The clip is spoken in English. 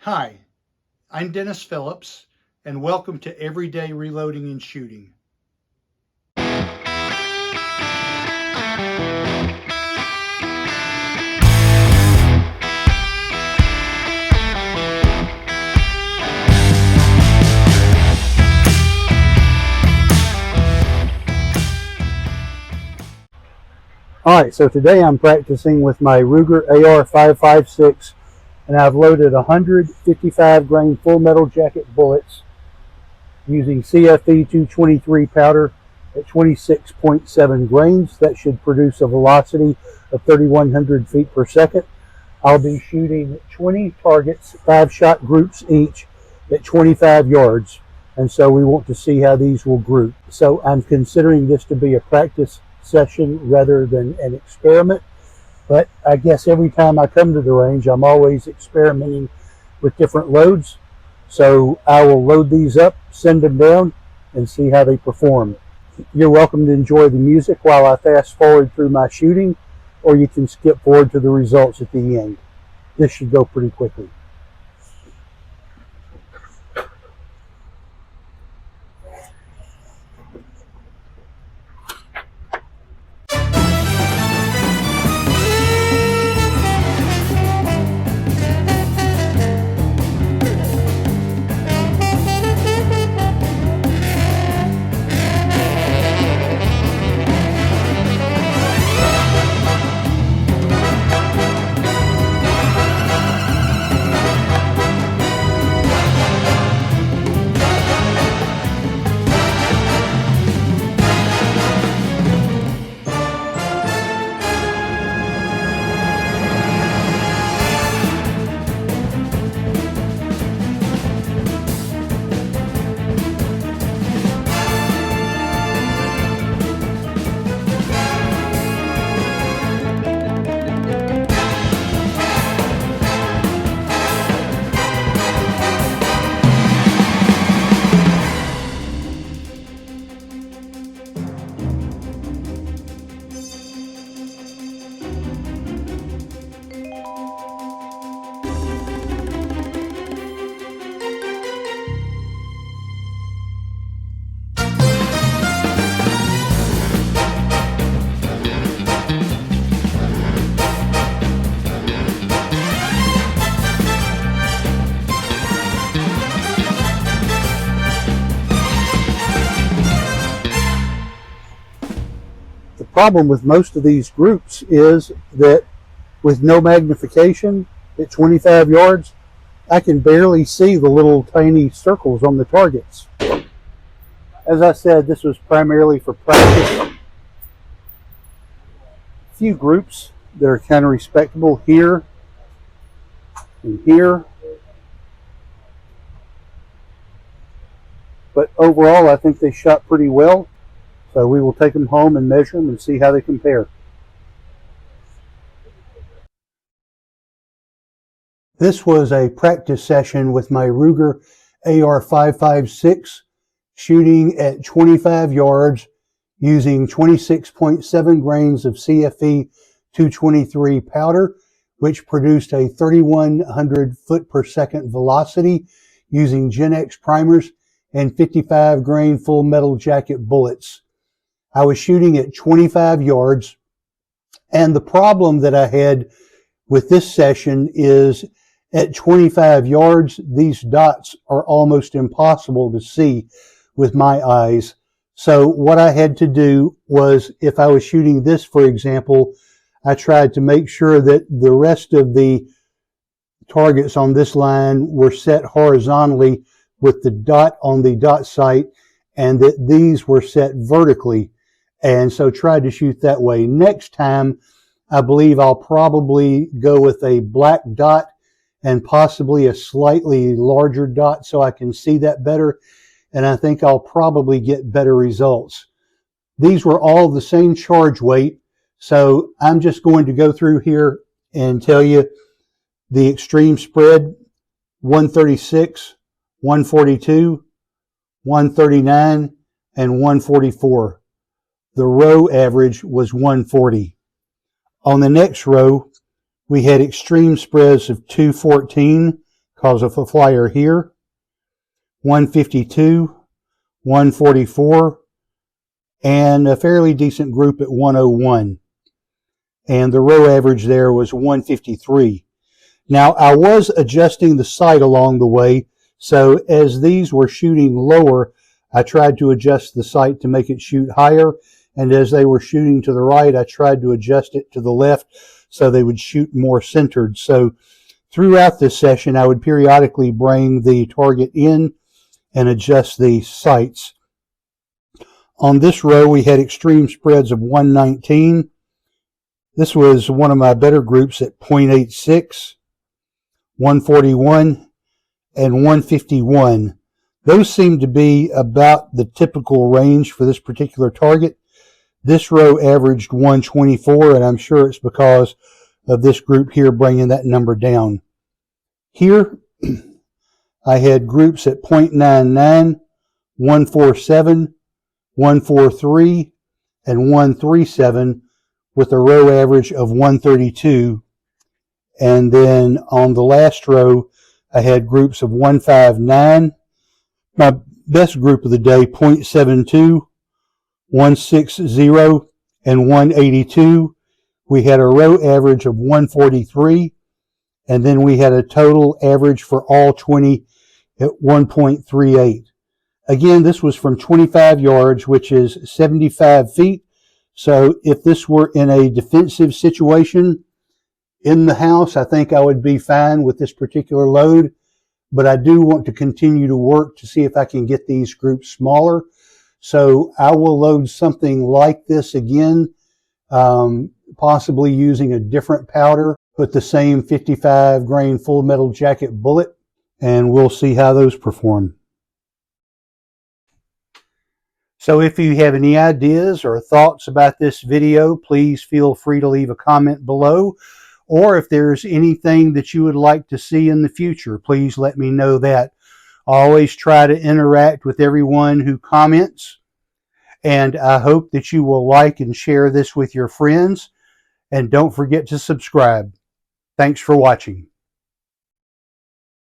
Hi, I'm Dennis Phillips, and welcome to Everyday Reloading and Shooting. Alright, so today I'm practicing with my Ruger AR5.56, and I've loaded 155 grain full metal jacket bullets using CFE223 powder at 26.7 grains. That should produce a velocity of 3,100 feet per second. I'll be shooting 20 targets, 5-shot groups each at 25 yards. And so we want to see how these will group. So I'm considering this to be a practice session rather than an experiment. But I guess every time I come to the range, I'm always experimenting with different loads. So I will load these up, send them down, and see how they perform. You're welcome to enjoy the music while I fast forward through my shooting, or you can skip forward to the results at the end. This should go pretty quickly. The problem with most of these groups is that with no magnification at 25 yards, I can barely see the little tiny circles on the targets. As I said, this was primarily for practice. A few groups that are kind of respectable here and here. But overall, I think they shot pretty well. So we will take them home and measure them and see how they compare. This was a practice session with my Ruger AR5.56, shooting at 25 yards using 26.7 grains of CFE223 powder, which produced a 3,100 foot per second velocity using Gen X primers and 55 grain full metal jacket bullets. I was shooting at 25 yards, and the problem that I had with this session is at 25 yards, these dots are almost impossible to see with my eyes. So what I had to do was, if I was shooting this, for example, I tried to make sure that the rest of the targets on this line were set horizontally with the dot on the dot sight, and that these were set vertically. And so tried to shoot that way. Next time, I believe I'll probably go with a black dot and possibly a slightly larger dot so I can see that better. And I think I'll probably get better results. These were all the same charge weight. So I'm just going to go through here and tell you the extreme spread: 136, 142, 139, and 144. The row average was 140. On the next row, we had extreme spreads of 214, because of a flyer here, 152, 144, and a fairly decent group at 101. And the row average there was 153. Now, I was adjusting the sight along the way, so as these were shooting lower, I tried to adjust the sight to make it shoot higher, and as they were shooting to the right, I tried to adjust it to the left so they would shoot more centered. So throughout this session, I would periodically bring the target in and adjust the sights. On this row, we had extreme spreads of 119. This was one of my better groups at 0.86, 141, and 151. Those seem to be about the typical range for this particular target. This row averaged 124, and I'm sure it's because of this group here bringing that number down. Here, I had groups at 0.99, 147, 143, and 137 with a row average of 132. And then on the last row, I had groups of 159. My best group of the day, 0.72, 160, and 182. We had a row average of 143, and then we had a total average for all 20 at 1.38. Again, this was from 25 yards, which is 75 feet. So if this were in a defensive situation in the house, I think I would be fine with this particular load. But I do want to continue to work to see if I can get these groups smaller. So I will load something like this again, possibly using a different powder, but the same 55 grain full metal jacket bullet, and we'll see how those perform. So if you have any ideas or thoughts about this video, please feel free to leave a comment below. Or if there's anything that you would like to see in the future, please let me know that. I always try to interact with everyone who comments. And I hope that you will like and share this with your friends. And don't forget to subscribe. Thanks for watching.